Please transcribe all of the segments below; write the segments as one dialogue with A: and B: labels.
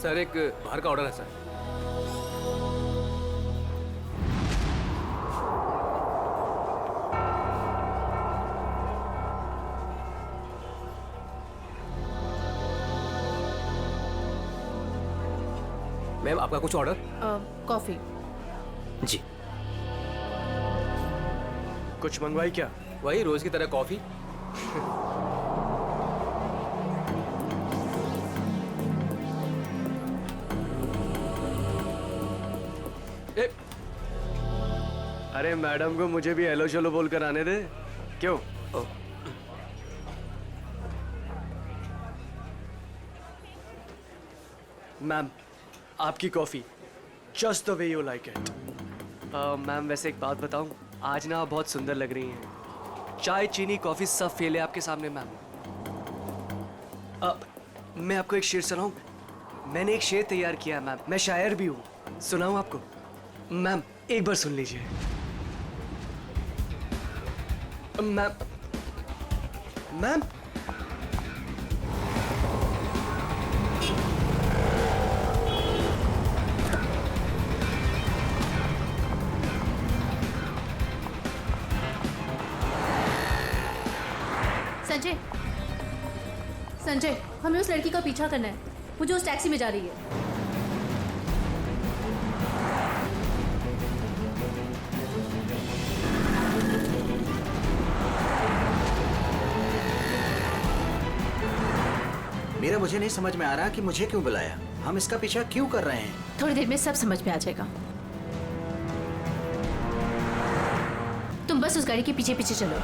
A: Sir एक बाहर का ऑर्डर है सर। मैम आपका कुछ ऑर्डर?
B: कॉफी।
A: जी।
C: कुछ मंगवाई क्या?
A: वही रोज की तरह कॉफी।
C: अरे मैडम को मुझे भी हेलो चलो बोल कर आने दे। क्यों? मैम आपकी coffee just the way you like it. Ma'am वैसे एक बात बताऊं, आज ना आप बहुत सुंदर लग रही हैं। चाय चीनी कॉफी सब फेल है आपके सामने मैम। अब मैं आपको एक शेर सुनाऊं? मैंने एक शेर तैयार किया है मैम, मैं शायर भी हूं। सुनाऊं आपको? मैम एक बार सुन लीजिए। मैम मैम
B: संजय, संजय, हमें उस लड़की का पीछा करना है। वो जो उस टैक्सी में जा रही है।
D: मेरा मुझे नहीं समझ में आ रहा कि मुझे क्यों बुलाया, हम इसका पीछा क्यों कर रहे हैं।
B: थोड़ी देर में सब समझ में आ जाएगा। तुम बस उस गाड़ी के पीछे पीछे चलो।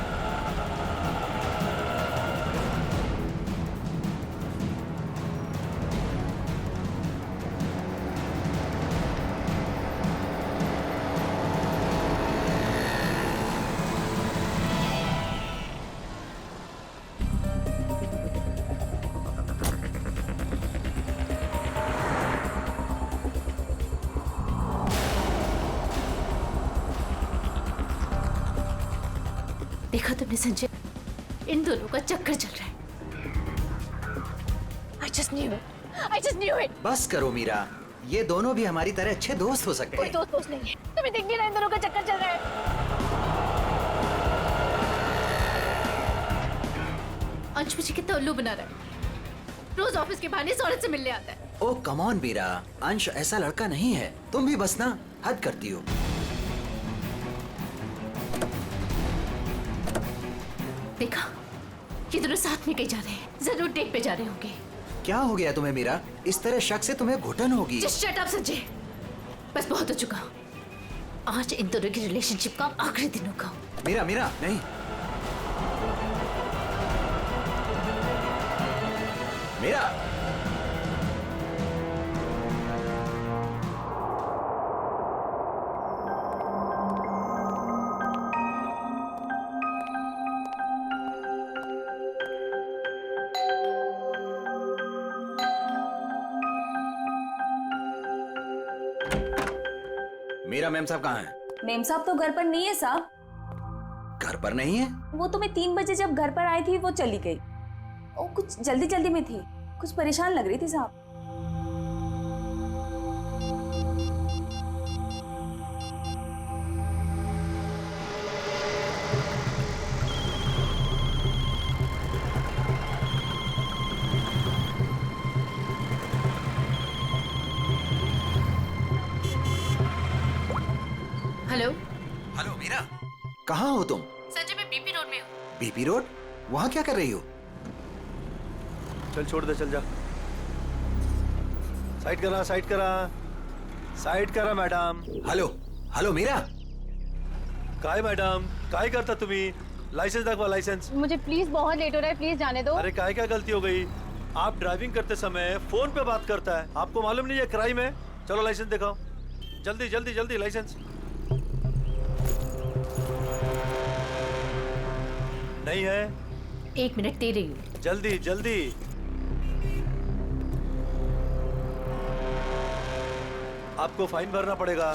B: देखा तुमने संजय, इन दोनों का चक्कर चल रहा है। I just knew it. I just knew it.
D: बस करो मीरा, ये दोनों भी हमारी तरह अच्छे दोस्त हो सकते
B: कोई
D: हैं।
B: दोस्त नहीं है, तुम्हें दिख नहीं रहा इन दोनों का चक्कर चल रहा है। अंश मुझे कितना उल्लू बना रहा है। रोज ऑफिस के बहाने इस औरत से मिलने आता है।
D: ओ कम ऑन मीरा, अंश ऐसा लड़का नहीं है, तुम भी बस ना हद करती हो।
B: देखा, ये दोनों साथ में कहीं जा रहे हैं, जरूर डेट पे जा रहे होंगे।
D: क्या हो गया तुम्हें मीरा? इस तरह शक से तुम्हें घुटन होगी।
B: Just shut up संजय, बस बहुत हो चुका। आज इन दोनों की रिलेशनशिप का आखिरी दिन होगा।
D: मीरा मीरा नहीं, मीरा मीरा मैम साहब कहाँ हैं?
E: मेम साहब तो घर पर नहीं है साहब।
D: घर पर नहीं है?
E: वो तो मैं 3 बजे जब घर पर आई थी वो चली गई। वो कुछ जल्दी जल्दी में थी, कुछ परेशान लग रही थी साहब।
B: हेलो
D: हेलो मीरा, कहाँ हो तुम?
B: संजय, मैं बीपी रोड में हूँ।
D: BP road? वहाँ क्या कर रही हो?
F: चल छोड़ दे, चल जा। साइड करा, साइड करा, साइड करा मैडम।
D: हेलो हेलो मीरा,
F: काय मैडम, काय करता तुम्ही? लाइसेंस दाखवा, लाइसेंस।
G: मुझे प्लीज बहुत लेट हो रहा है, प्लीज जाने दो।
F: अरे काय क्या गलती हो गई? आप ड्राइविंग करते समय फोन पे बात करता है, आपको मालूम नहीं है क्राइम है? चलो लाइसेंस दिखाओ, जल्दी जल्दी जल्दी लाइसेंस। नहीं है?
B: 1 मिनट दे रही हूँ।
F: जल्दी जल्दी। आपको फाइन भरना पड़ेगा।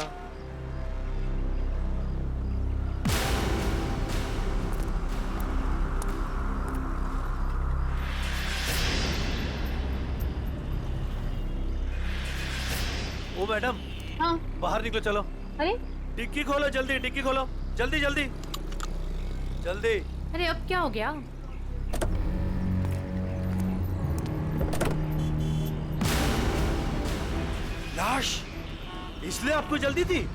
F: ओ मैडम,
G: हाँ।
F: बाहर निकलो, चलो।
G: अरे
F: डिक्की खोलो जल्दी, डिक्की खोलो जल्दी जल्दी जल्दी।
B: अरे अब क्या हो गया?
F: लाश, इसलिए आपको जल्दी थी?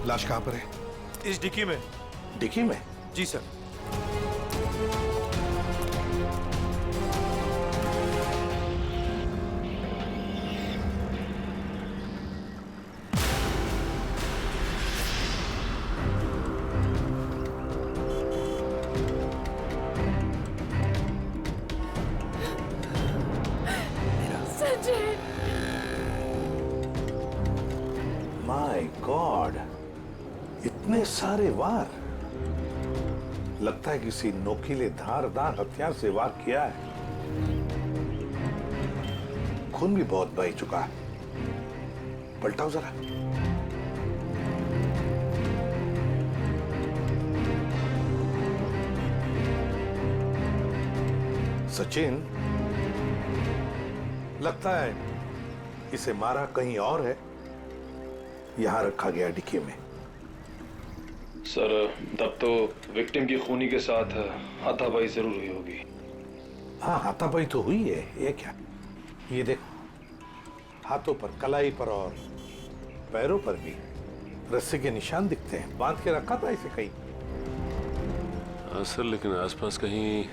H: लाश कहाँ पर है?
F: इस डिक्की में।
H: डिक्की में?
F: जी सर।
H: माय गॉड, इतने सारे वार। लगता है किसी नोकीले धारदार हथियार से वार किया है। खून भी बहुत बह चुका है। पलटाओ जरा। सचिन, लगता है इसे मारा कहीं और है, यहां रखा गया डिक्की में।
I: सर, तब तो विक्टिम की खूनी के साथ हाथापाई जरूर हुई होगी।
H: हाँ, हाथापाई तो हुई है। ये क्या? ये देखो, हाथों पर, कलाई पर और पैरों पर भी रस्सी के निशान दिखते हैं। बांध के रखा था इसे कहीं।
J: हाँ सर, लेकिन आसपास कहीं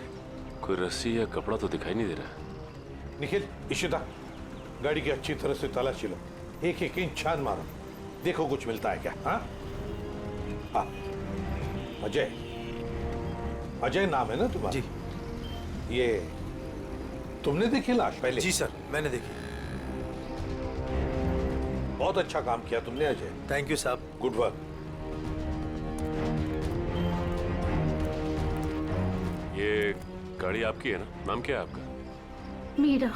J: कोई रस्सी या कपड़ा तो दिखाई नहीं दे रहा।
H: निखिल, इशिता, गाड़ी की अच्छी तरह से तलाशी लो। एक एक इंच छान मारो, देखो कुछ मिलता है क्या। हाँ हाँ, अजय, अजय नाम है ना तुम्हारा?
F: जी।
H: ये तुमने देखी लाश पहले?
F: जी सर, मैंने देखी।
H: बहुत अच्छा काम किया तुमने अजय।
F: थैंक यू साहब।
H: Good work.
J: ये गाड़ी आपकी है ना? नाम क्या है आपका?
B: मीरा।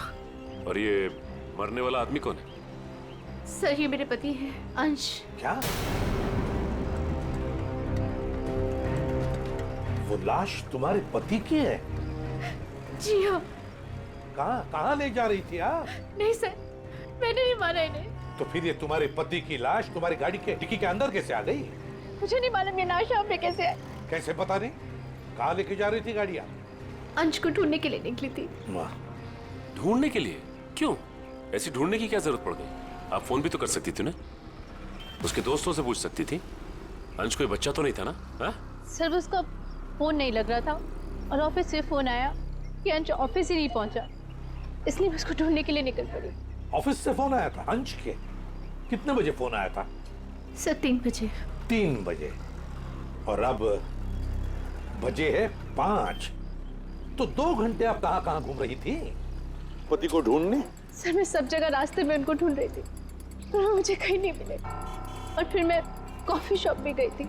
J: और ये मरने वाला आदमी कौन है?
B: सर, ये मेरे पति हैं, अंश।
H: क्या? वो लाश तुम्हारे पति की है?
B: जी हाँ।
H: कहाँ कहाँ ले जा रही थी?
B: नहीं सर, मैंने नहीं मारा इन्हें।
H: तो फिर ये तुम्हारे पति की लाश तुम्हारी गाड़ी के डिक्की के अंदर कैसे आ गई?
G: मुझे नहीं मालूम ये लाश यहाँ पे कैसे है।
H: कैसे पता नहीं? कहाँ लेके जा रही थी गाड़ियाँ?
B: अंश को ढूंढने के लिए निकली थी।
J: ढूंढने के लिए? क्यों? ऐसी ढूंढने की क्या जरूरत पड़ गई? आप फोन भी तो कर सकती थी ना, उसके दोस्तों से पूछ सकती थी। अंश कोई बच्चा तो नहीं था ना? हा?
G: सर, उसका फोन नहीं लग रहा था और ऑफिस से फोन आया कि अंश ऑफिस ही नहीं पहुंचा, इसलिए मैं उसको ढूंढने के लिए निकल पड़ी।
H: ऑफिस से फोन आया था अंश के? कितने बजे फोन आया था?
B: सर 3 बजे।
H: 3 बजे, और अब बजे है 5। तो 2 घंटे आप कहाँ कहाँ घूम रही थी पति को ढूंढने?
G: सर, मैं सब जगह रास्ते में उनको ढूंढ रही थी, पर वो मुझे कहीं नहीं मिले। और फिर मैं कॉफी शॉप भी गई थी।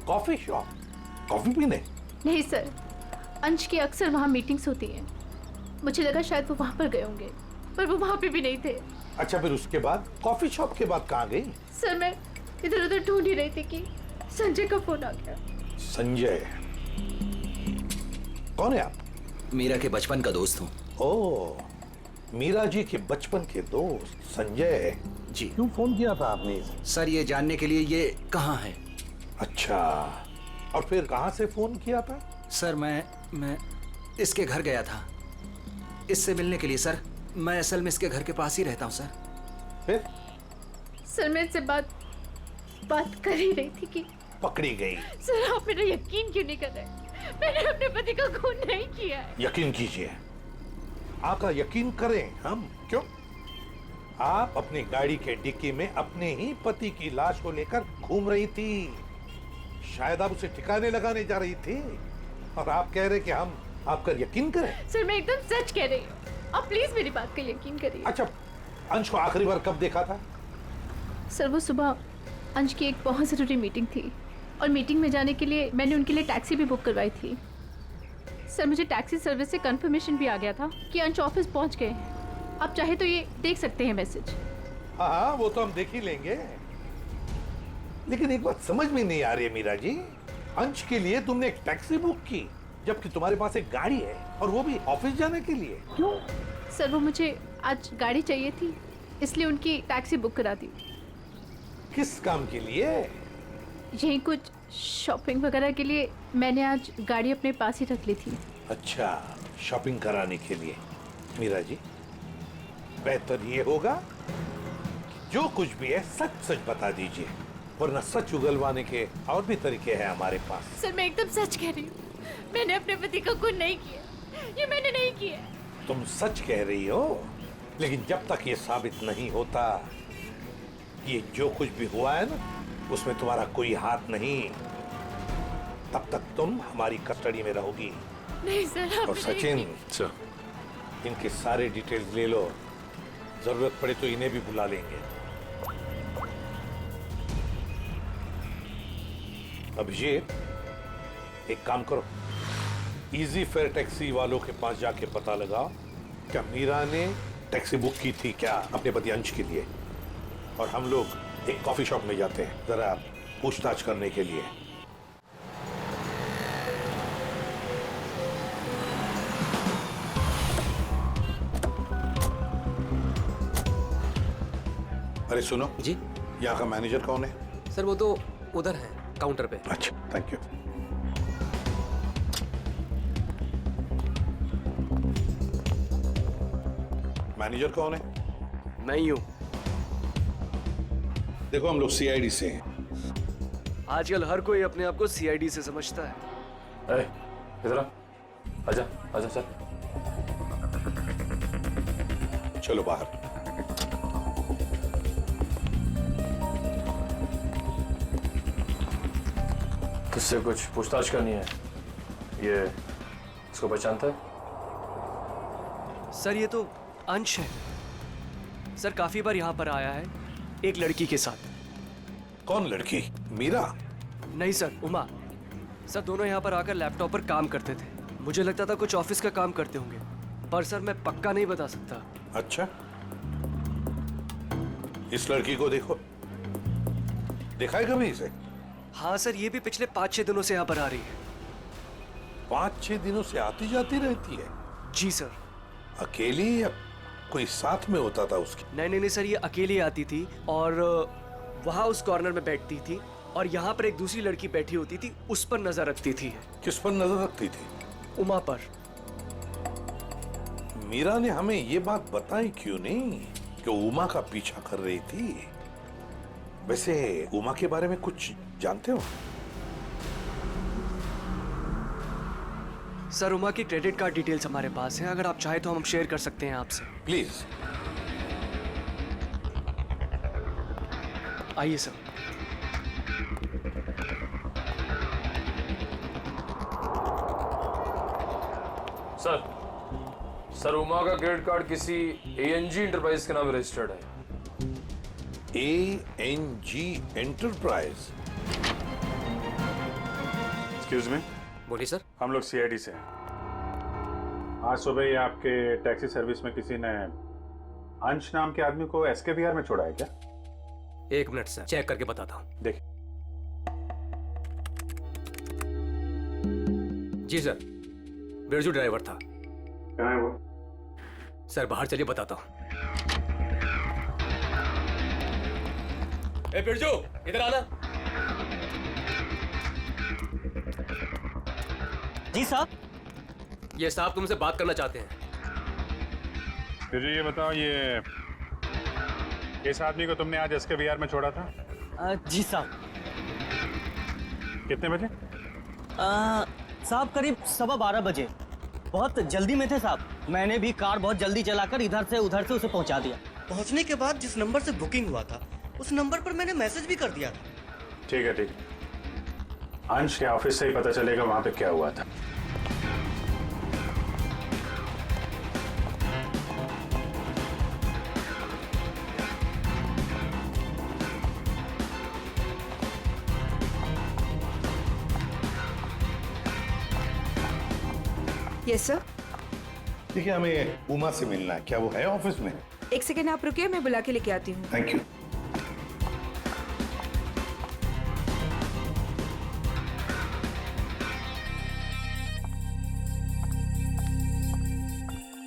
H: Coffee shop? कॉफी पीने?
B: नहीं सर, अंश की अक्सर वहाँ मीटिंग्स होती हैं। मुझे लगा शायद वो वहाँ पर गए होंगे, पर वो वहाँ पे भी नहीं थे।
H: अच्छा, फिर उसके बाद कॉफी शॉप के बाद कहाँ गई?
B: सर, मैं इधर उधर ढूंढ ही रही थी कि संजय का फोन आ गया।
H: संजय? कौन है आप?
D: मीरा के बचपन का दोस्त हूँ।
H: ओह, मीरा जी के बचपन के दोस्त संजय
D: जी।
H: क्यों फोन किया था आपने?
D: सर, ये जानने के लिए ये कहाँ है।
H: अच्छा, और फिर कहाँ से फोन किया था?
D: सर, मैं इसके घर गया था इससे मिलने के लिए। सर, मैं असल में इसके घर के पास ही रहता हूँ सर।
H: फिर?
B: सर, मैं इनसे बात कर ही रही थी कि
H: पकड़ी गई।
B: सर, आप मेरा यकीन क्यों नहीं कर रहे? मैंने अपने पति का खून नहीं किया है।
H: यकीन कीजिए, आपका यकीन करें हम? क्यों? आप अपनी गाड़ी के डिक्की में अपने ही पति की लाश को लेकर घूम रही थी। शायद आप उसे ठिकाने लगाने जा रही थी, और आप कह रहे कि हम आपका यकीन करें?
B: सर, मैं एकदम सच कह रही हूँ, आप प्लीज मेरी बात का यकीन करिए।
H: अच्छा, अंश को आखिरी बार कब देखा था?
B: सर, वो सुबह अंश की एक बहुत ज़रूरी मीटिंग थी, और मीटिंग में जाने के लिए मैंने उनके लिए टैक्सी भी बुक करवाई थी। सर मुझे टैक्सी सर्विस से कंफर्मेशन भी आ गया था कि अंश ऑफिस पहुंच गए हैं। आप चाहे तो ये देख सकते हैं मैसेज।
H: हाँ हाँ, वो तो हम देख ही लेंगे। लेकिन एक बात समझ में नहीं आ रही है मीरा जी, अंश के लिए तुमने एक टैक्सी बुक की जबकि तुम्हारे पास एक गाड़ी है, और वो भी ऑफिस जाने के लिए। क्यों?
B: सर वो मुझे आज गाड़ी चाहिए थी, इसलिए उनकी टैक्सी बुक करा दी।
H: किस काम के लिए?
B: यही कुछ शॉपिंग वगैरह के लिए मैंने आज गाड़ी अपने पास ही रख ली थी।
H: अच्छा, शॉपिंग कराने के लिए। मीरा जी, बेहतर ये होगा कि जो कुछ भी है सच सच बता दीजिए, वरना सच उगलवाने के और भी तरीके हैं हमारे पास।
B: सर मैं एकदम सच कह रही हूँ, मैंने अपने पति का खून नहीं किया, ये मैंने नहीं किया।
H: तुम सच कह रही हो, लेकिन जब तक ये साबित नहीं होता ये जो कुछ भी हुआ है ना, उसमें तुम्हारा कोई हाथ नहीं, तब तक तुम हमारी कस्टडी में रहोगी।
B: नहीं सर,
H: और सचिन, इनके सारे डिटेल्स ले लो, जरूरत पड़े तो इन्हें भी बुला लेंगे। अभिषेक, एक काम करो, इजी फेयर टैक्सी वालों के पास जाके पता लगाओ क्या मीरा ने टैक्सी बुक की थी क्या अपने पति अंश के लिए, और हम लोग एक कॉफी शॉप में जाते हैं जरा पूछताछ करने के लिए। अरे सुनो
A: जी।
H: यहाँ का मैनेजर कौन है?
A: सर वो तो उधर है काउंटर पे।
H: अच्छा, थैंक यू। मैनेजर कौन है?
C: मैं ही हूँ।
H: देखो हम लोग सीआईडी से हैं।
C: आजकल हर कोई अपने आप को सीआईडी से समझता है।
J: इधर आ, आजा आजा चल।
H: चलो बाहर।
I: किससे कुछ पूछताछ करनी है? ये इसको पहचानता है?
C: सर ये तो अंश है। सर काफी बार यहाँ पर आया है एक लड़की के साथ।
H: कौन लड़की? मीरा?
C: नहीं सर, उमा। सर दोनों यहाँ पर आकर लैपटॉप पर काम करते थे। मुझे लगता था कुछ ऑफिस का काम करते होंगे, पर सर मैं पक्का नहीं बता सकता।
H: अच्छा, इस लड़की को देखो, देखा है कभी इसे?
C: हाँ सर, ये भी पिछले 5-6 दिनों से यहाँ पर आ रही है।
H: 5-6 दिनों से आती जाती रहती है?
C: जी सर।
H: अकेली या कोई साथ में होता था उसके?
C: नहीं सर, ये अकेली आती थी और वहाँ उस कॉर्नर में बैठती थी, और यहाँ पर एक दूसरी लड़की बैठी होती थी, उस पर नजर रखती थी।
H: किस पर नजर रखती थी?
C: उमा पर।
H: मीरा ने हमें ये बात बताई क्यों नहीं कि उमा का पीछा कर रही थी? वैसे उमा के बारे में कुछ जानते हो?
C: सर उमा की क्रेडिट कार्ड डिटेल्स हमारे पास हैं, अगर आप चाहे तो हम शेयर कर सकते हैं आपसे।
H: प्लीज।
C: आइए सर।
I: सर उमा का क्रेडिट कार्ड किसी एएनजी एंटरप्राइज के नाम रजिस्टर्ड है।
H: एएनजी एंटरप्राइज?
K: Excuse me.
A: बोलिए सर।
K: हम लोग सीआईडी से हैं। आज सुबह ही आपके टैक्सी सर्विस में किसी ने अंश नाम के आदमी को एसके विहार में छोड़ा है क्या?
A: 1 मिनट सर, चेक करके बताता हूँ।
K: देखिए।
A: जी सर, बिरजू ड्राइवर था।
K: कहाँ है वो?
A: सर बाहर चलिए, बताता हूँ। ए बिरजू, इधर आना।
L: जी साहब।
A: ये साहब तुमसे बात करना चाहते हैं।
K: फिर ये बताओ, ये किस आदमी को तुमने आज एसके विहार में छोड़ा था?
L: जी साहब।
K: कितने बजे?
L: साहब करीब 12:15 बजे। बहुत जल्दी में थे साहब, मैंने भी कार बहुत जल्दी चलाकर इधर से उधर से उसे पहुंचा दिया।
M: पहुंचने के बाद जिस नंबर से बुकिंग हुआ था उस नंबर पर मैंने मैसेज भी कर दिया था।
K: ठीक है ठीक। अंश के ऑफिस से ही पता चलेगा वहां पे क्या हुआ था।
N: Yes sir.
H: देखिए, हमें उमा से मिलना है। क्या वो है ऑफिस में?
N: एक सेकेंड आप रुकिए, मैं बुला के लेके आती हूँ।
H: Thank you.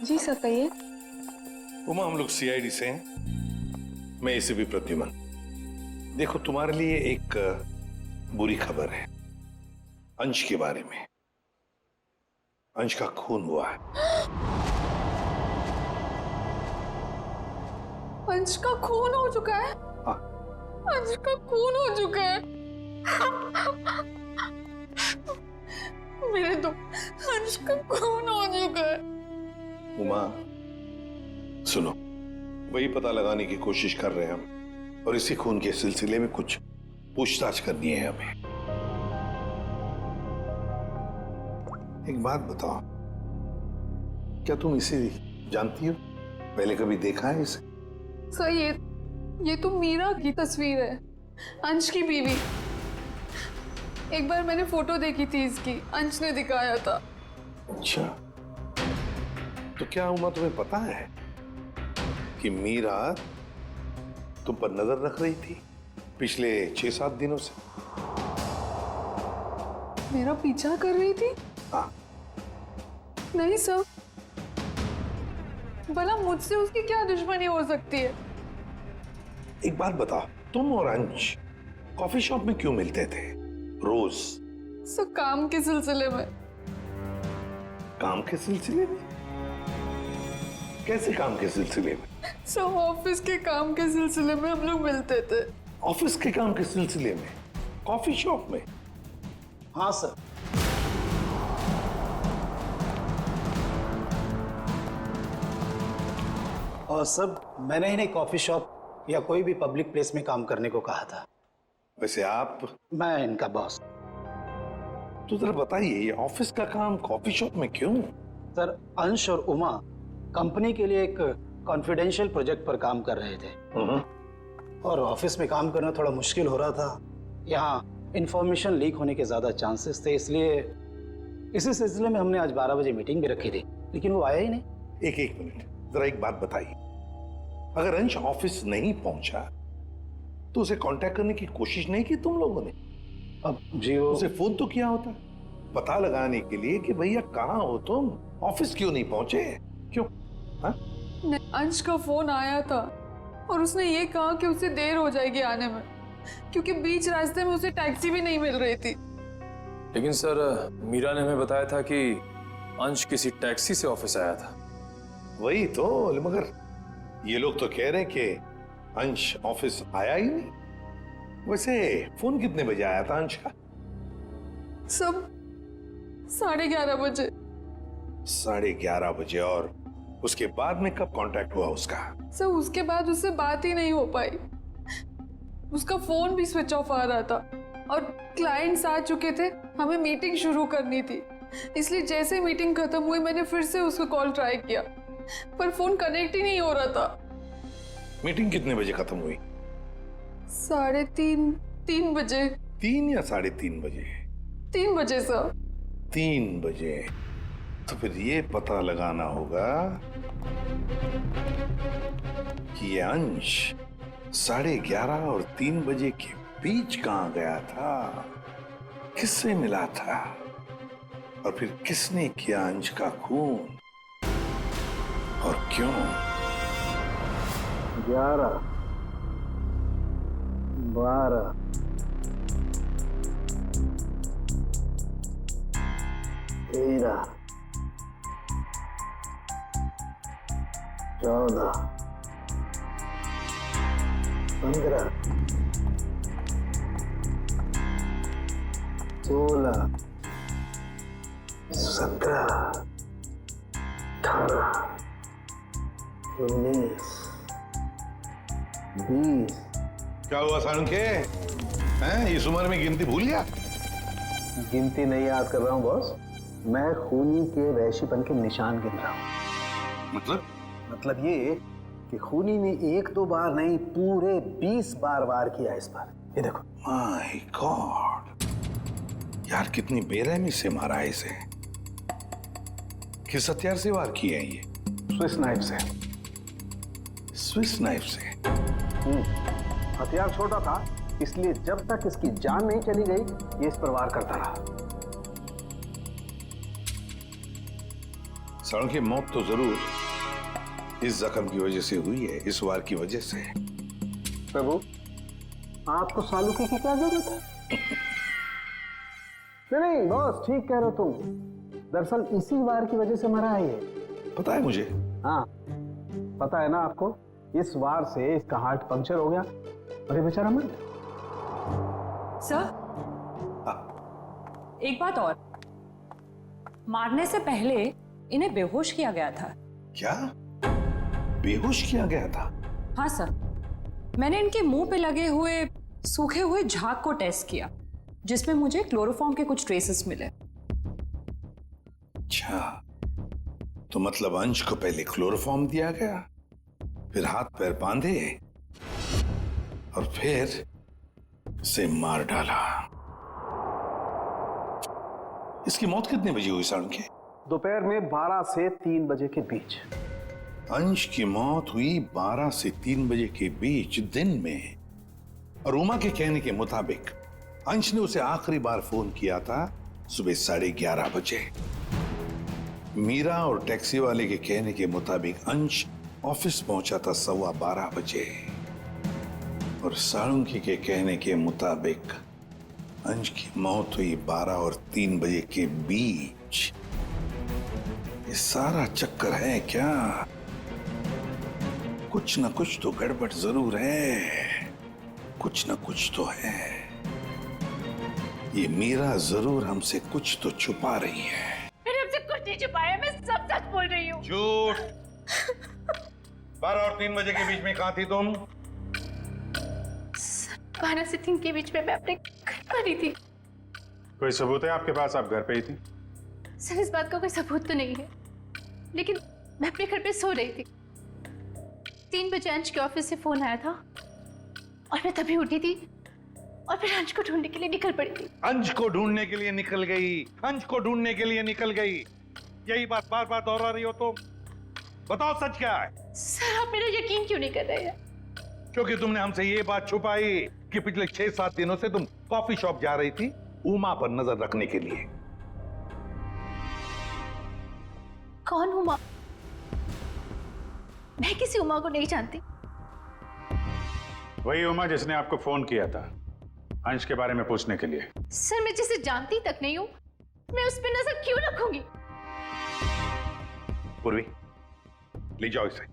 E: जी सर कहिए।
H: उमा, हम लोग सीआईडी से हैं। मैं एसीपी प्रद्युमन। देखो, तुम्हारे लिए एक बुरी खबर है अंश के बारे में। अंश का खून हुआ है।
E: अंश का खून हो चुका है? अंश का खून हो चुका है। मेरे तो अंश का खून हो चुका है।
H: उमा, सुनो, वही पता लगाने की कोशिश कर रहे हैं हम, और इसी खून के सिलसिले में कुछ पूछताछ करनी है हमें। एक बात बताओ, क्या तुम इसे जानती हो? पहले कभी देखा है इसे?
E: सर ये तो मीरा की तस्वीर है, अंश की बीवी। एक बार मैंने फोटो देखी थी इसकी, अंश ने दिखाया था।
H: अच्छा, तो क्या उमा तुम्हें पता है कि मीरा तुम पर नजर रख रही थी पिछले 6-7 दिनों से?
E: मेरा पीछा कर रही थी?
H: हाँ।
E: नहीं सर, भला मुझसे उसकी क्या दुश्मनी हो सकती है?
H: एक बात बताओ, तुम और अंश कॉफी शॉप में क्यों मिलते थे रोज?
E: सर काम के सिलसिले में।
H: काम के सिलसिले में? कैसे काम के सिलसिले में?
E: सर ऑफिस के काम के सिलसिले में हम लोग मिलते थे।
H: ऑफिस के काम के सिलसिले में कॉफी शॉप में?
L: हाँ सर। और सर, मैंने इन्हें कॉफी शॉप या कोई भी पब्लिक प्लेस में काम करने को कहा था।
H: वैसे आप?
L: मैं इनका बॉस।
H: तो जरा बताइए, ये ऑफिस का काम कॉफी शॉप में क्यों?
L: सर, अंश और उमा कंपनी के लिए एक कॉन्फिडेंशियल प्रोजेक्ट पर काम कर रहे थे, और ऑफिस में काम करना थोड़ा मुश्किल हो रहा था। यहाँ इंफॉर्मेशन लीक होने के ज्यादा चांसेस थे, इसलिए इसी सिलसिले में हमने आज 12 बजे मीटिंग भी रखी थी, लेकिन वो आया ही नहीं।
H: एक मिनट, जरा एक बात बताइए, अगर अंश ऑफिस नहीं पहुंचा तो उसे कांटेक्ट करने की कोशिश नहीं की तुम लोगों ने?
L: अब जी वो
H: उसे फोन तो किया होता पता लगाने के लिए कि भैया कहाँ हो तुम, ऑफिस क्यों नहीं पहुंचे? क्यों? हाँ?
E: अंश का फोन आया था और उसने ये कहा कि उसे देर हो जाएगी आने में, क्योंकि बीच रास्ते में उसे टैक्सी भी नहीं मिल रही थी।
O: लेकिन सर, मीरा ने हमें बताया था कि अंश किसी टैक्सी से ऑफिस आया था।
H: वही तो, मगर ये लोग तो कह रहे हैं कि अंश ऑफिस आया ही नहीं। वैसे फोन कितने बजे आया था अंश का?
E: सब 11:30 बजे।
H: 11:30 बजे, और उसके बाद में कब कांटेक्ट हुआ उसका?
E: सर उसके बाद उससे बात ही नहीं हो पाई, उसका फोन भी स्विच ऑफ आ रहा था, और क्लाइंट्स आ चुके थे, हमें मीटिंग शुरू करनी थी, इसलिए जैसे मीटिंग खत्म हुई मैंने फिर से उसको कॉल ट्राई किया, पर फोन कनेक्ट ही नहीं हो रहा था।
H: मीटिंग कितने बजे खत्म हुई?
E: 3:30 बजे।
H: 3 या 3:30 बजे?
E: 3 बजे सर।
H: 3 बजे? तो फिर ये पता लगाना होगा कि ये अंश 11:30 और 3 बजे के बीच कहां गया था, किससे मिला था, और फिर किसने किया अंश का खून, और क्यों?
L: 11, 12, 13, 14, 15, 16, 17, 18, 19, 20।
H: क्या हुआ साळुंखे? हैं, इस उम्र में गिनती भूल गया?
L: गिनती नहीं याद कर रहा हूँ बॉस, मैं खूनी के वहशीपन के निशान गिन रहा हूँ। मतलब ये कि खूनी ने 1-2 बार नहीं, पूरे 20 बार वार किया इस पर। ये देखो।
H: माय गॉड, यार कितनी बेरहमी से मारा है इसे। किस हथियार से वार किए हैं ये?
L: स्विस नाइफ से।
H: स्विस नाइफ से?
L: हथियार छोटा था, इसलिए जब तक इसकी जान नहीं चली गई ये इस पर वार करता रहा।
H: सालों की मौत तो जरूर इस जख्म की वजह से हुई है, इस वार की वजह से।
L: प्रभु, आपको सालुकी की क्या जरूरत है? नहीं बॉस, ठीक कह रहे हो तुम। दरअसल इसी वार की वजह से मरा है ये।
H: पता है मुझे।
L: हाँ, पता है ना आपको। इस वार से इसका हार्ट पंक्चर हो गया और ये बेचारा मर गया।
P: सर, एक बात और, मारने से पहले इन्हें बेहोश किया गया था।
H: क्या? बेहोश किया गया था?
P: हाँ सर, मैंने इनके मुंह पे लगे हुए सूखे हुए झाग को टेस्ट किया, जिसमें मुझे क्लोरोफॉर्म के कुछ ट्रेसेस मिले।
H: अच्छा, तो मतलब अंश को पहले क्लोरोफॉर्म दिया गया, फिर हाथ पैर बांधे और फिर से मार डाला। इसकी मौत कितने बजे हुई साढ़े के?
L: दोपहर में 12 से 3 बजे के बीच।
H: अंश की मौत हुई 12 से 3 बजे के बीच दिन में, और उमा के कहने के मुताबिक अंश ने उसे आखिरी बार फोन किया था सुबह 11:30 बजे। मीरा और टैक्सी वाले के कहने के मुताबिक अंश ऑफिस पहुंचा था 12:15 बजे, और साळुंकी के कहने के मुताबिक अंश की मौत हुई 12 और 3 बजे के बीच। ये सारा चक्कर है क्या? कुछ ना कुछ तो गड़बड़ जरूर है, कुछ ना कुछ तो है। ये मीरा जरूर हमसे कुछ तो छुपा रही है।
B: मैंने हमसे कुछ नहीं छुपाया, मैं सब सच बोल रही हूँ।
H: झूठ। 12 और 3 बजे के बीच में कहाँ थी तुम?
B: 12 से 3 के बीच में मैं अपने घर पर ही थी।
K: कोई सबूत है आपके पास, आप घर पे ही थी?
B: सर, इस बात का कोई सबूत तो नहीं है, लेकिन मैं अपने घर पे सो रही थी। 3 बजे अंश के ऑफिस से फोन आया था और मैं तभी उठी थी और फिर अंश को ढूंढने के लिए निकल पड़ी थी।
H: अंश को ढूंढने के लिए निकल गई, अंश को ढूंढने के लिए निकल गई, यही बात बार बार दोहरा रही हो तुम। बताओ सच क्या है?
B: सर, आप मेरा यकीन क्यों नहीं कर रहे हैं?
H: क्योंकि तुमने हमसे ये बात छुपाई कि पिछले 6-7 दिनों से तुम कॉफी शॉप जा रही थी उमा पर नजर रखने के लिए।
B: कौन उमा? मैं किसी उमा को नहीं जानती।
K: वही उमा जिसने आपको फोन किया था अंश के बारे में पूछने के लिए।
B: सर, मैं जिसे जानती तक नहीं हूँ, मैं उस पर नजर क्यों रखूंगी?
H: पूर्वी, ले जाओ इसे,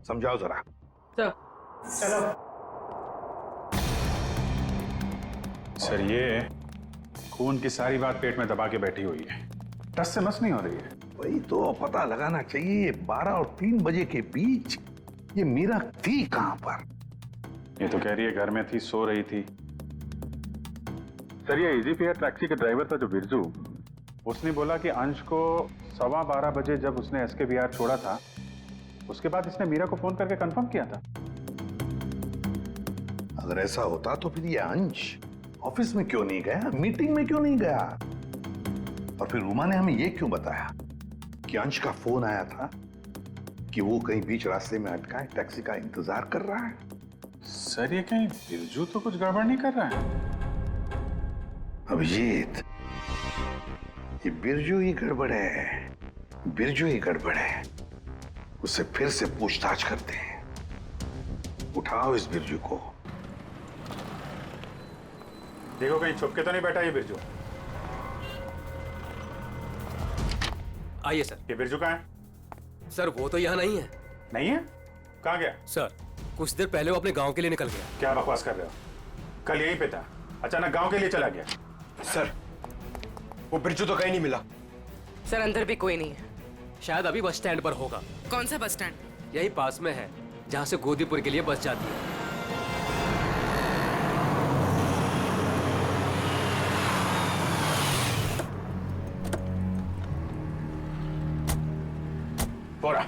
H: समझाओ जरा।
B: चलो।
K: सर, ये खून की सारी बात पेट में दबा के बैठी हुई है, टस से मस नहीं हो रही है।
H: वही तो पता लगाना चाहिए, 12 और 3 बजे के बीच ये मीरा थी कहां पर?
K: ये तो कह रही है घर में थी, सो रही थी। सर, ये इजी फेयर टैक्सी का ड्राइवर था जो बिरजू, उसने बोला कि अंश को 12:15 बजे जब उसने SKBR छोड़ा था, उसके बाद इसने मीरा को फोन करके कंफर्म किया था।
H: अगर ऐसा होता तो फिर ये अंश ऑफिस में क्यों नहीं गया, मीटिंग में क्यों नहीं गया? और फिर उमा ने हमें ये क्यों बताया कि अंश का फोन आया था कि वो कहीं बीच रास्ते में अटका है, टैक्सी का इंतजार कर रहा है?
K: सर, ये कहीं बिरजू तो कुछ गड़बड़ नहीं कर रहा है?
H: अभिजीत, ये बिरजू ही गड़बड़ है, बिरजू ही गड़बड़ है। उससे फिर से पूछताछ करते हैं। उठाओ इस बिरजू को।
K: देखो कहीं छुप के तो नहीं बैठा ये बिरजू।
A: आइए सर।
K: ये बिरजू कहाँ है?
A: सर, वो तो यहाँ नहीं है।
K: नहीं है? कहाँ गया?
A: सर, कुछ देर पहले वो अपने गांव के लिए निकल गया।
K: क्या बकवास कर रहे हो? कल यहीं पे था, अचानक गांव के लिए चला गया।
Q: सर, वो बिरजू तो कहीं नहीं मिला।
R: सर, अंदर भी कोई नहीं है।
A: शायद अभी बस स्टैंड पर होगा।
R: कौन सा बस स्टैंड?
A: यही पास में है, जहाँ से गोदीपुर के लिए बस जाती है।
K: बोरा।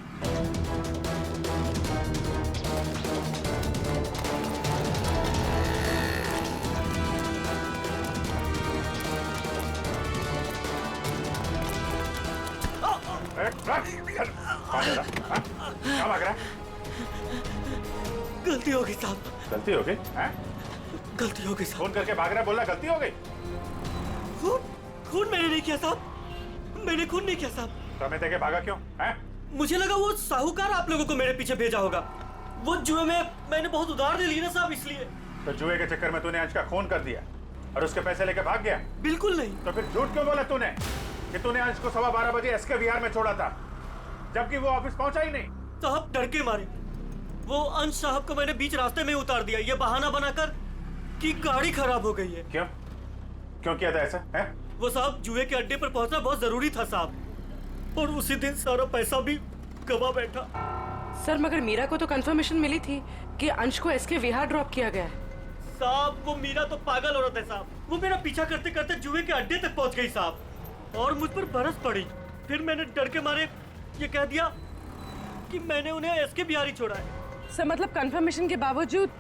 K: क्या भाग रहा है?
M: गलती हो गई साहब।
K: गलती हो गई?
M: गलती हो गई साहब।
K: फोन करके भाग रहा है, बोला गलती हो गई।
M: खून मैंने नहीं किया साहब, मैंने खून नहीं किया साहब।
K: तो हमें देखे भागा क्यों?
M: मुझे लगा वो साहूकार आप लोगों को मेरे पीछे भेजा होगा। वो जुए में मैंने बहुत उधार ले ली ना साहब, इसलिए।
K: तो जुए के चक्कर में तूने अंश का खून कर दिया और उसके पैसे लेके भाग गया?
M: बिल्कुल नहीं।
K: तो फिर झूठ क्यों बोला तूने कि तूने अंश को 12:15 बजे एसके विहार में छोड़ा था, जबकि वो ऑफिस पहुंचा ही नहीं?
M: साहब डर के मारे वो अंश साहब को मैंने बीच रास्ते में उतार दिया, ये बहाना बनाकर कि गाड़ी खराब हो गई है।
K: क्यों क्यों किया था ऐसा?
M: वो साहब जुए के अड्डे पर पहुंचना बहुत जरूरी था साहब, और उसी दिन सारा पैसा भी गवा बैठा।
R: सर मगर मीरा को तो कंफर्मेशन मिली थी कि अंश को एसके विहार ड्रॉप किया गया है।
M: साहब वो मीरा तो पागल औरत है साहब, वो मेरा पीछा करते करते जुए के अड्डे तक पहुंच गई साहब, और मुझ पर बरस पड़ी। फिर मैंने डर के मारे ये कह दिया कि मैंने उन्हें एसके बिहार ही छोड़ा है।
R: सर मतलब कंफर्मेशन के बावजूद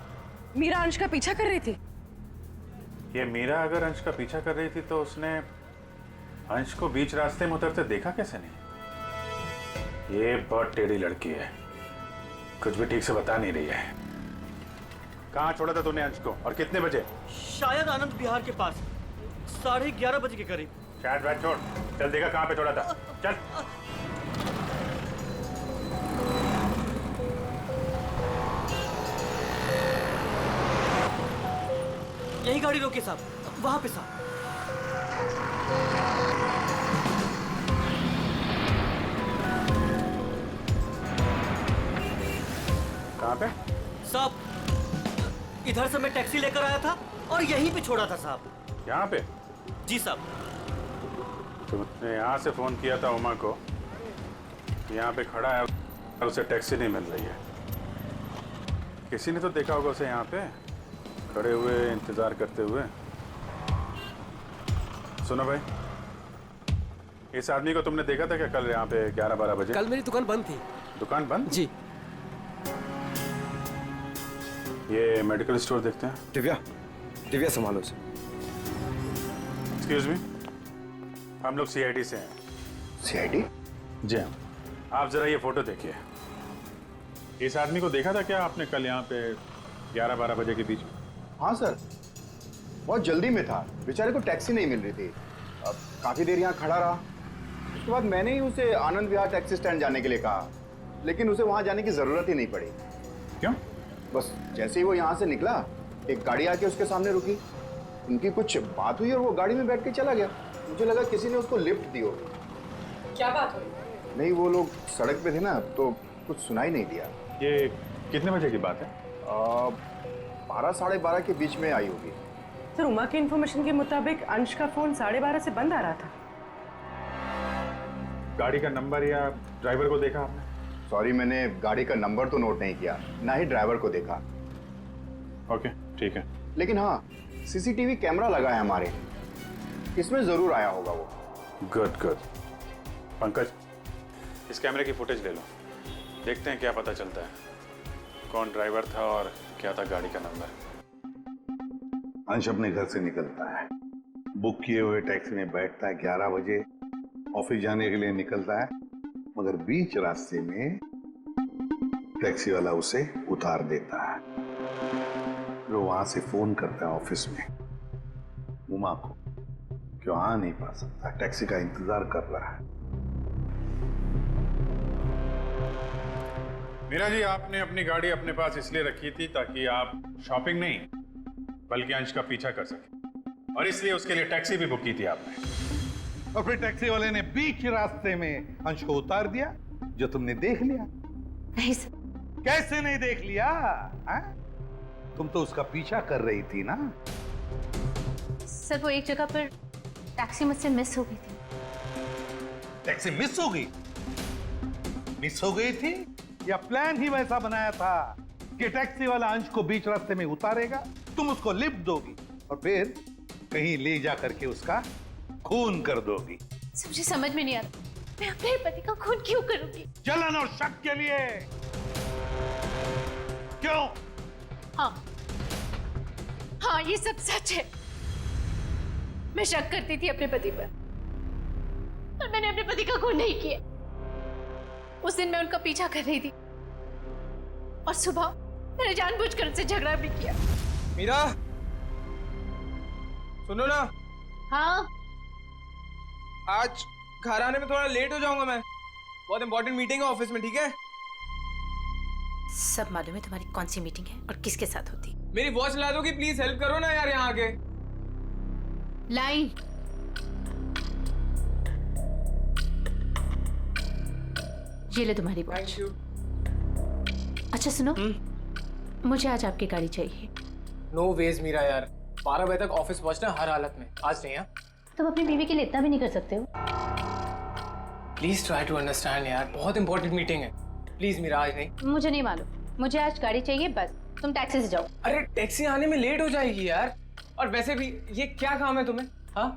R: मीरा अंश का पीछा कर रही थी?
K: ये मीरा अगर अंश का पीछा कर रही थी तो उसने अंश को बीच रास्ते में उतरते देखा कैसे नहीं? ये बहुत टेढ़ी लड़की है, कुछ भी ठीक से बता नहीं रही है। कहाँ छोड़ा था तूने अंश को और कितने बजे?
M: शायद आनंद विहार के पास 11:30 बजे के करीब।
K: शायद बात छोड़, चल देखा कहाँ पे छोड़ा था, चल।
M: यही गाड़ी रोके साहब, वहां पे साहब।
K: कहाँ पे?
M: साहब इधर से मैं टैक्सी लेकर आया था और यहीं पे छोड़ा था साहब।
K: यहाँ पे?
M: जी साहब।
K: तुमने यहाँ से फोन किया था उमा को, यहाँ पे खड़ा है, उसे टैक्सी नहीं मिल रही है। किसी ने तो देखा होगा उसे यहाँ पे खड़े हुए इंतजार करते हुए। सुनो भाई, इस आदमी को तुमने देखा था क्या कल यहाँ पे 11-12 बजे?
C: कल मेरी दुकान बंद थी।
K: दुकान बंद?
C: जी।
K: ये मेडिकल स्टोर देखते हैं।
Q: दिव्या संभालो इसे।
K: एक्सक्यूज मी, हम लोग सीआईडी से हैं।
H: सीआईडी?
K: जी हाँ। आप जरा ये फोटो देखिए। इस आदमी को देखा था क्या आपने कल यहाँ पे 11-12 बजे के बीच में?
Q: हाँ सर, बहुत जल्दी में था, बेचारे को टैक्सी नहीं मिल रही थी। अब काफी देर यहाँ खड़ा रहा, उसके बाद मैंने ही उसे आनंद विहार टैक्सी स्टैंड जाने के लिए कहा, लेकिन उसे वहां जाने की जरूरत ही नहीं पड़ी।
K: क्यों?
Q: बस जैसे ही वो यहाँ से निकला, एक गाड़ी आके उसके सामने रुकी, उनकी कुछ बात हुई और वो गाड़ी में बैठ के चला गया। मुझे लगा किसी ने उसको लिफ्ट दी होगी।
P: क्या बात हुई?
Q: नहीं, वो लोग सड़क पे थे ना, तो कुछ सुनाई नहीं दिया।
K: ये कितने बजे की बात है?
Q: 12-12:30 के बीच में आई होगी।
R: सर उमा के इन्फॉर्मेशन के मुताबिक अंश का फोन 12:30 से बंद आ रहा था।
K: गाड़ी का नंबर या ड्राइवर को देखा आपने?
Q: सॉरी, मैंने गाड़ी का नंबर तो नोट नहीं किया, ना ही ड्राइवर को देखा।
K: ओके, ठीक है।
Q: लेकिन हाँ, सीसीटीवी कैमरा लगा है हमारे, इसमें जरूर आया होगा वो।
K: Good good. पंकज, इस कैमरे की फुटेज ले लो, देखते हैं क्या पता चलता है, कौन ड्राइवर था और क्या था गाड़ी का नंबर।
H: अंश अपने घर से निकलता है, बुक किए हुए टैक्सी में बैठता है, 11 बजे ऑफिस जाने के लिए निकलता है, मगर बीच रास्ते में टैक्सी वाला उसे उतार देता है। फिर वो वहां से फोन करता है ऑफिस में उमा को, क्यों आ नहीं पा सकता, टैक्सी का इंतजार कर रहा है।
K: मीरा जी, आपने अपनी गाड़ी अपने पास इसलिए रखी थी ताकि आप शॉपिंग नहीं बल्कि अंश का पीछा कर सके, और इसलिए उसके लिए टैक्सी भी बुक की थी आपने।
H: और फिर टैक्सी वाले ने बीच रास्ते में अंश को उतार दिया, जो तुमने देख लिया।
B: नहीं सर।
H: कैसे नहीं देख लिया? तुम तो उसका पीछा कर रही थी ना।
B: सर वो एक जगह पर टैक्सी मुझसे मिस हो गई थी।
H: टैक्सी मिस हो गई? मिस हो गई थी या प्लान ही वैसा बनाया था कि टैक्सी वाला अंश को बीच रास्ते में उतारेगा, तुम उसको लिफ्ट दोगी और फिर कहीं ले जा करके उसका खून कर दोगी?
B: मुझे समझ में नहीं आता, मैं अपने पति का खून क्यों करूंगी?
H: जलन और शक के लिए। क्यों?
B: हाँ ये सब सच है। मैं शक करती थी अपने पति पर, और मैंने अपने पति का खून नहीं किया। उस दिन मैं उनका पीछा कर रही थी और सुबह मैंने जानबूझकर उनसे झगड़ा भी किया।
S: मीरा, सुनो ना।
B: हाँ।
S: आज घर आने में थोड़ा लेट हो जाऊंगा मैं, बहुत इंपॉर्टेंट मीटिंग है ऑफिस में, ठीक है?
T: सब मालूम है तुम्हारी कौन सी मीटिंग है और किसके साथ होती।
S: मेरी वॉच ला दोगी प्लीज? हेल्प करो ना यार यहाँ आके।
B: लाइन।
T: ये ले तुम्हारी वॉच। अच्छा सुनो, मुझे आज आपकी गाड़ी चाहिए।
S: नो वेज मीरा यार, 12 बजे तक ऑफिस पहुंचना हर हालत में, आज नहीं।
T: तुम अपनी बीवी के लिए इतना भी नहीं कर सकते हो?
S: प्लीज ट्राई टू अंडरस्टैंड यार, बहुत इंपॉर्टेंट मीटिंग है। प्लीज मीरा, आज नहीं।
T: मुझे नहीं मालूम, मुझे आज गाड़ी चाहिए बस। तुम टैक्सी से जाओ।
S: अरे टैक्सी आने में लेट हो जाएगी यार, और वैसे भी ये क्या काम है तुम्हें? हाँ,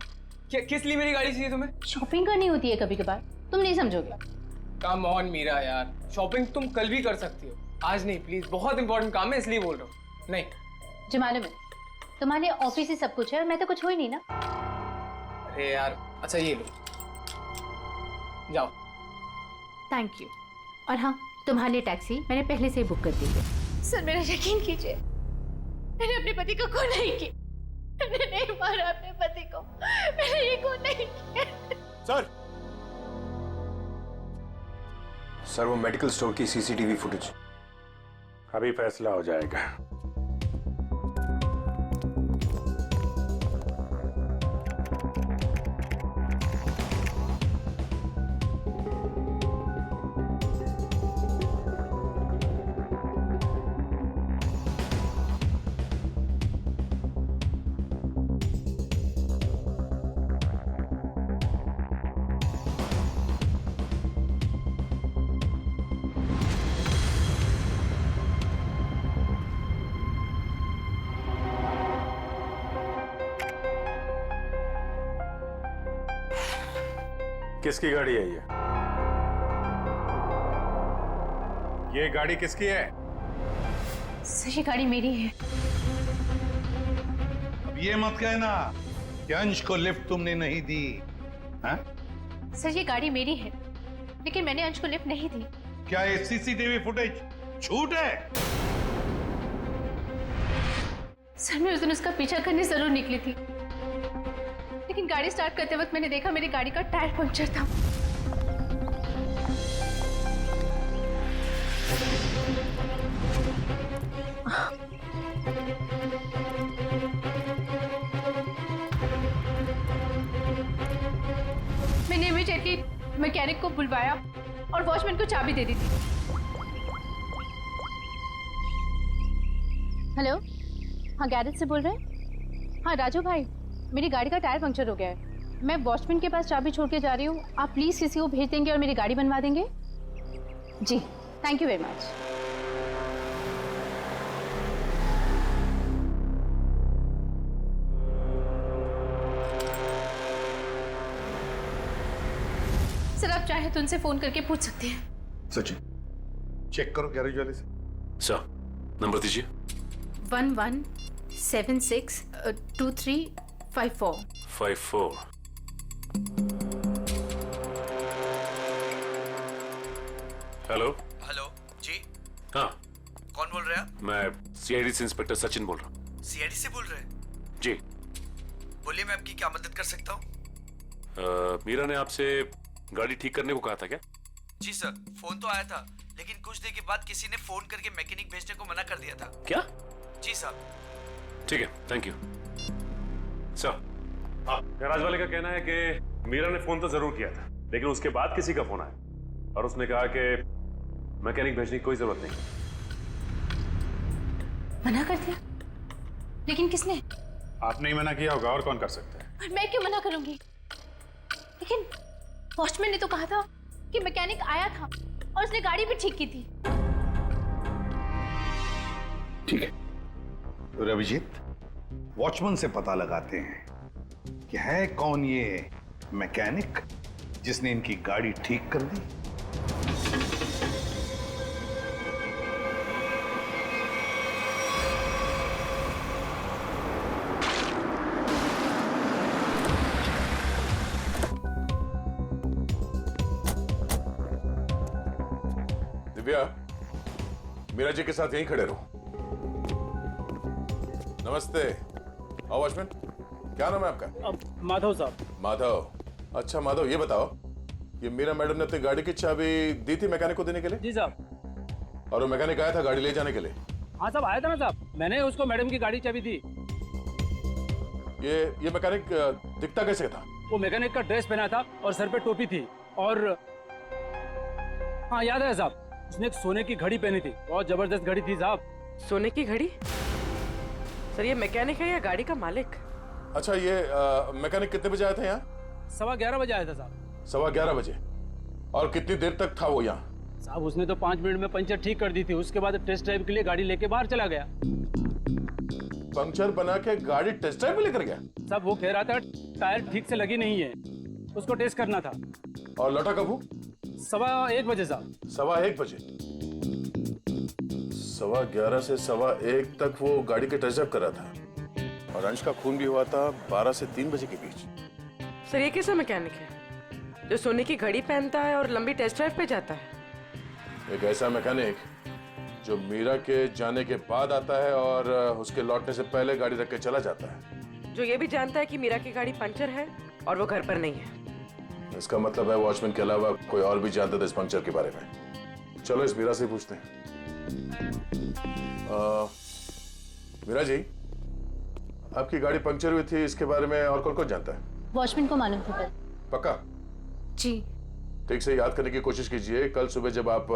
S: किस लिए मेरी गाड़ी चाहिए तुम्हें?
T: शॉपिंग करनी होती है कभी कभार, तुम नहीं समझोगे।
S: कम ऑन मीरा यार, शॉपिंग तुम कल भी कर सकती हो, आज नहीं प्लीज। बहुत इंपॉर्टेंट काम है इसलिए बोल रहा हूँ। नहीं
T: जो मालूम है तुम्हारे लिए ऑफिस ही सब कुछ है और मैं तो कुछ हो ही नहीं ना।
S: अरे यार, अच्छा ये लो, जाओ।
T: Thank you. और हाँ, तुम्हारे लिए टैक्सी मैंने पहले से ही बुक कर दी है।
B: सर मेरा यकीन कीजिए, मैंने अपने पति को खून नहीं की। मैंने नहीं मारा अपने पति को, मैंने ये खून नहीं किया।
K: सर वो मेडिकल स्टोर की सीसीटीवी फुटेज, अभी फैसला हो जाएगा। किसकी गाड़ी है ये गाड़ी किसकी है?
B: सर ये गाड़ी मेरी है।
H: अब ये मत कहना कि अंश को लिफ्ट तुमने नहीं दी। हाँ?
B: सर ये गाड़ी मेरी है, लेकिन मैंने अंश को लिफ्ट नहीं दी।
H: क्या ये सीसीटीवी फुटेज झूठ है?
B: सर मैं उस दिन उसका पीछा करने जरूर निकली थी, लेकिन गाड़ी स्टार्ट करते वक्त मैंने देखा मेरी गाड़ी का टायर पंक्चर था। मैंने इमीडिएटली मैकेनिक को बुलवाया और वॉचमैन को चाबी दे दी थी।
T: हेलो, हाँ गैरेज से बोल रहे हैं? हाँ राजू भाई, मेरी गाड़ी का टायर पंक्चर हो गया है। मैं वॉचमैन के पास चाबी छोड़ के जा रही हूँ, आप प्लीज़ किसी को भेज देंगे और मेरी गाड़ी बनवा देंगे? जी thank you very much.
B: Sir आप चाहे तो उनसे फोन करके पूछ सकते हैं।
H: सचिन चेक करो गैरेज वाले से।
J: सर नंबर दीजिए।
T: 11762354।
J: हेलो।
D: हेलो जी।
J: हाँ
D: कौन बोल रहे हैं आप?
J: मैं सीआईडी से इंस्पेक्टर सचिन बोल रहा हूँ।
D: सीआईडी से बोल रहे हैं?
J: जी
D: बोलिए, मैं आपकी क्या मदद कर सकता हूँ?
J: मीरा ने आपसे गाड़ी ठीक करने को कहा था क्या?
D: जी सर, फोन तो आया था, लेकिन कुछ देर के बाद किसी ने फोन करके मैकेनिक भेजने को मना कर दिया था।
J: क्या?
D: जी सर।
J: ठीक है, थैंक यू सर। गैराज वाले का कहना है कि मीरा ने फोन तो जरूर किया था, लेकिन उसके बाद किसी का फोन आया और उसने कहा कि मैकेनिक भेजने की कोई जरूरत नहीं।
B: मना कर दिया? लेकिन किसने?
K: आपने ही मना किया होगा, और कौन कर सकता है?
B: और मैं क्यों मना करूंगी? लेकिन वॉचमैन ने तो कहा था कि मैकेनिक आया था और उसने गाड़ी भी ठीक की थी।
H: ठीक है, तो अभिजीत वॉचमैन से पता लगाते हैं कि है कौन ये मैकेनिक जिसने इनकी गाड़ी ठीक कर दी। दिव्या, मीरा जी के साथ यहीं खड़े रहो। नमस्ते। आओ वॉचमैन, क्या नाम है आपका?
U: माधव साहब।
H: माधव। अच्छा माधव, ये बताओ, ये मीरा मैडम ने अपनी गाड़ी की चाबी दी थी मैकेनिक को देने के लिए?
U: जी साहब।
H: और वो मैकेनिक आया था गाड़ी ले जाने के लिए?
U: हाँ साहब, आया था ना साहब, मैंने उसको मैडम की गाड़ी चाबी दी।
H: ये मैकेनिक दिखता कैसे था?
U: वो मैकेनिक का ड्रेस पहना था और सर पे टोपी थी, और हाँ याद है साहब, उसने एक सोने की घड़ी पहनी थी, बहुत जबरदस्त घड़ी थी साहब।
R: सोने की घड़ी? सर ये मैकेनिक है या गाड़ी का मालिक?
H: अच्छा, ये मैकेनिक कितने बजे आया था यहाँ?
U: 11:15 बजे आया था साहब।
H: 11:15 बजे। और कितनी देर तक था वो यहाँ?
U: साहब उसने तो 5 मिनट में पंचर ठीक कर दी थी, उसके बाद टेस्ट ड्राइव के लिए गाड़ी लेके बाहर चला गया।
H: पंक्चर बना के गाड़ी टेस्ट ड्राइव में लेकर गया?
U: साहब वो कह रहा था टायर ठीक से लगी नहीं है, उसको टेस्ट करना था।
H: और लौटा कब वो?
U: 1:15 बजे साहब।
H: 1:15 बजे? 11:15 से 1:15 तक वो गाड़ी के टेस्ट ड्राइव कर रहा था, और अंश का खून भी हुआ था 12 से 3 बजे के बीच।
R: सर ये कैसा मैकेनिक है जो सोने की घड़ी पहनता है और लंबी टेस्ट ड्राइव पे जाता है?
H: एक ऐसा मैकेनिक जो मीरा के जाने के बाद आता है और उसके लौटने से पहले गाड़ी रख के चला जाता है,
R: जो ये भी जानता है कि मीरा की गाड़ी पंचर है और वो घर पर नहीं है।
H: इसका मतलब है वॉचमैन के अलावा कोई और भी जानता था इस पंक्चर के बारे में। चलो इस मीरा से पूछते हैं। मीरा जी, आपकी गाड़ी पंक्चर हुई थी, इसके बारे में और कौन कौन जानता है?
T: वॉचमैन को मालूम था।
H: पक्का?
T: जी।
H: ठीक से याद करने की कोशिश कीजिए। कल सुबह जब आप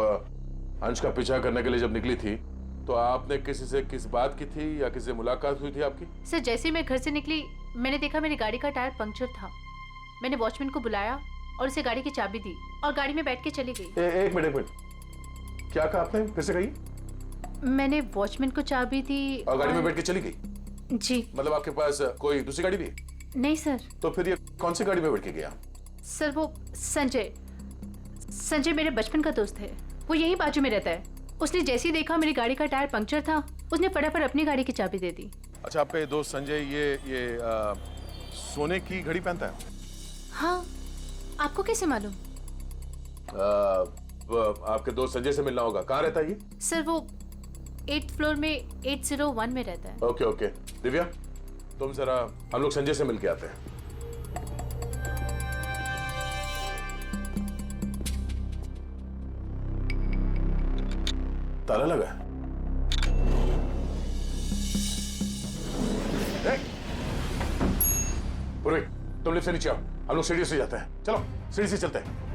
H: अंश का पीछा करने के लिए जब निकली थी, तो आपने किसी से किस बात की थी या किसी से मुलाकात हुई थी आपकी?
B: सर जैसे ही मैं घर से निकली, मैंने देखा मेरी गाड़ी का टायर पंक्चर था। मैंने वॉचमैन को बुलाया और उसे गाड़ी की चाबी दी और गाड़ी में बैठ के चली गई।
H: एक मिनट, क्या कहा आपने? फिर से कहिए।
B: मैंने वॉचमैन को चाबी दी
H: और गाड़ी में बैठ के चली गई?
B: जी।
H: मतलब आपके पास कोई दूसरी गाड़ी भी?
B: नहीं सर।
H: तो फिर ये कौन सी गाड़ी में बैठ के गया?
B: सर वो संजय मेरे बचपन का दोस्त है, वो यही बाजू में रहता है। उसने जैसे ही देखा मेरी गाड़ी का टायर पंक्चर था, उसने फटाफट अपनी गाड़ी की चाबी दे दी।
H: अच्छा, आपका दोस्त संजय ये सोने की घड़ी पहनता है?
B: हाँ, आपको कैसे मालूम?
H: आपके दोस्त संजय से मिलना होगा। कहाँ रहता है ये?
B: सर वो 8th फ्लोर में 801 में रहता है।
H: ओके। दिव्या, तुम जरा हम लोग संजय से मिल के आते हैं। ताला लगा है। पूर्वी, तुम लिफ्ट से नीचे आओ, हम लोग सीढ़ी से जाते हैं। चलो सीढ़ी से चलते हैं।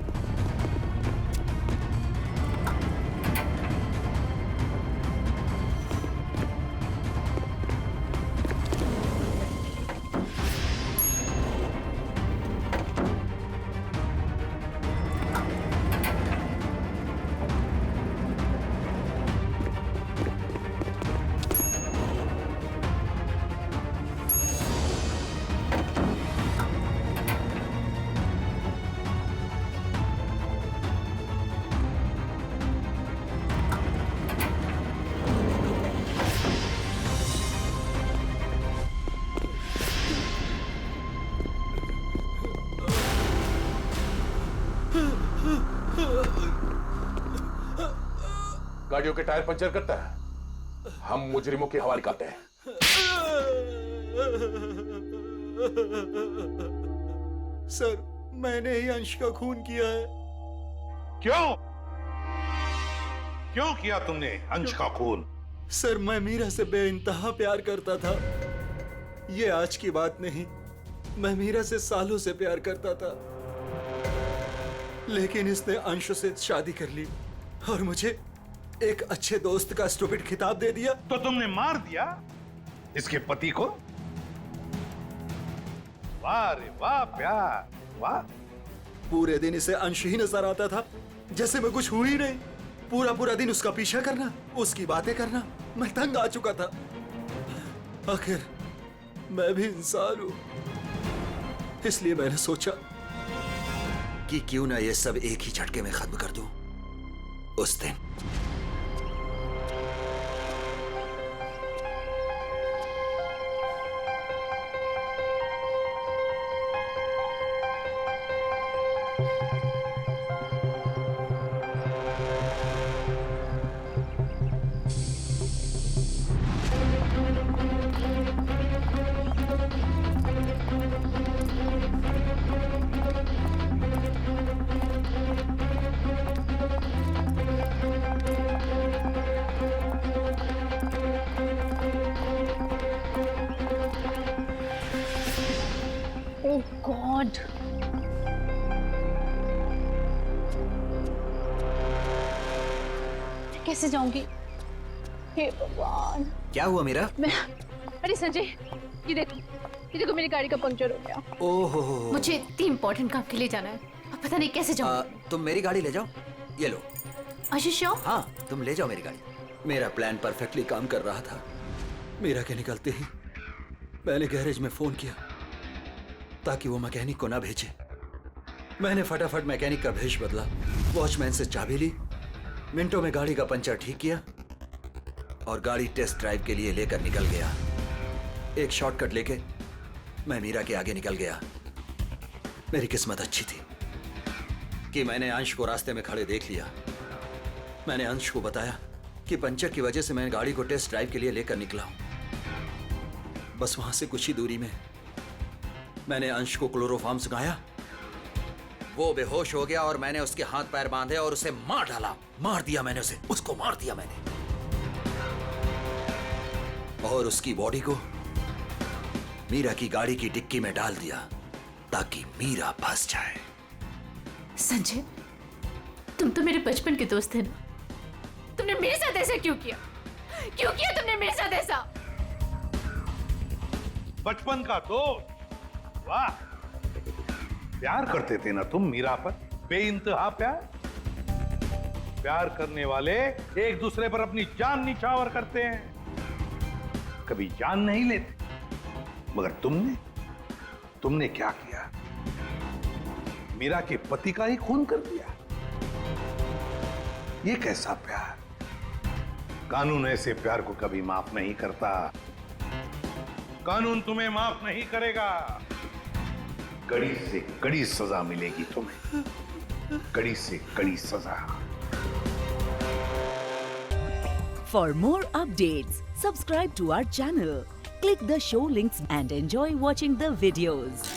H: गाड़ियों के टायर पंचर करता है, हम मुजरिमों के हवाले करते हैं।
V: सर मैंने ही अंश का खून किया है।
H: क्यों किया तुमने अंश का खून?
V: सर मैं मीरा से बेइंतहा प्यार करता था। ये आज की बात नहीं, मैं मीरा से सालों से प्यार करता था, लेकिन इसने अंश से शादी कर ली और मुझे एक अच्छे दोस्त का स्टूपिड खिताब दे दिया।
H: तो तुमने मार दिया इसके पति को? वाह रे वाह, प्यार, वाह।
V: पूरे दिन इसे अंश ही नजर आता था, जैसे मैं कुछ हुई नहीं। पूरा दिन उसका पीछा करना, उसकी बातें करना, मैं तंग आ चुका था। आखिर मैं भी इंसान हूं, इसलिए मैंने सोचा
D: कि क्यों ना ये सब एक ही झटके में खत्म कर दूं। उस दिन
B: गॉड। कैसे जाऊंगी? हे भगवान।
D: क्या हुआ मीरा?
B: अरे संजय, ये देखो मेरी गाड़ी का पंक्चर हो गया।
D: ओहो,
B: मुझे इतनी इम्पोर्टेंट काम के लिए जाना है, अब पता नहीं कैसे जाऊंगी।
D: तुम मेरी गाड़ी ले जाओ, ये लो।
B: श्योर?
D: हाँ, तुम ले जाओ मेरी गाड़ी। मेरा प्लान परफेक्टली काम कर रहा था। मीरा के निकलते ही मैंने गैरेज में फोन किया ताकि वो मैकेनिक को ना भेजे। मैंने फटाफट मैकेनिक का भेष बदला, वॉचमैन से चाबी ली, मिनटों में गाड़ी का पंचर ठीक किया और गाड़ी टेस्ट ड्राइव के लिए लेकर निकल गया। एक शॉर्टकट लेके मैं मीरा के आगे निकल गया। मेरी किस्मत अच्छी थी कि मैंने अंश को रास्ते में खड़े देख लिया। मैंने अंश को बताया कि पंचर की वजह से मैं गाड़ी को टेस्ट ड्राइव के लिए लेकर निकला हूं। बस वहां से कुछ ही दूरी में मैंने अंश को क्लोरोफॉर्म सुनाया। वो बेहोश हो गया और मैंने उसके हाथ पैर बांधे और उसे मार डाला। मार दिया मैंने उसे, उसको मार दिया मैंने, और उसकी बॉडी को मीरा की गाड़ी की डिक्की में डाल दिया ताकि मीरा फंस जाए।
B: संजय, तुम तो मेरे बचपन के दोस्त थे ना, तुमने मेरे साथ ऐसा क्यों किया? क्यों किया तुमने मेरे साथ ऐसा?
H: बचपन का दोस्त? वाह, प्यार करते थे ना तुम मीरा पर, बेइंतहा प्यार। प्यार करने वाले एक दूसरे पर अपनी जान निछावर करते हैं, कभी जान नहीं लेते। मगर तुमने क्या किया? मीरा के पति का ही खून कर दिया। ये कैसा प्यार? कानून ऐसे प्यार को कभी माफ नहीं करता। कानून तुम्हें माफ नहीं करेगा। कड़ी से कड़ी सजा मिलेगी तुम्हें, कड़ी से कड़ी सजा।
F: For more updates, subscribe to our channel, click the show links and enjoy watching the videos.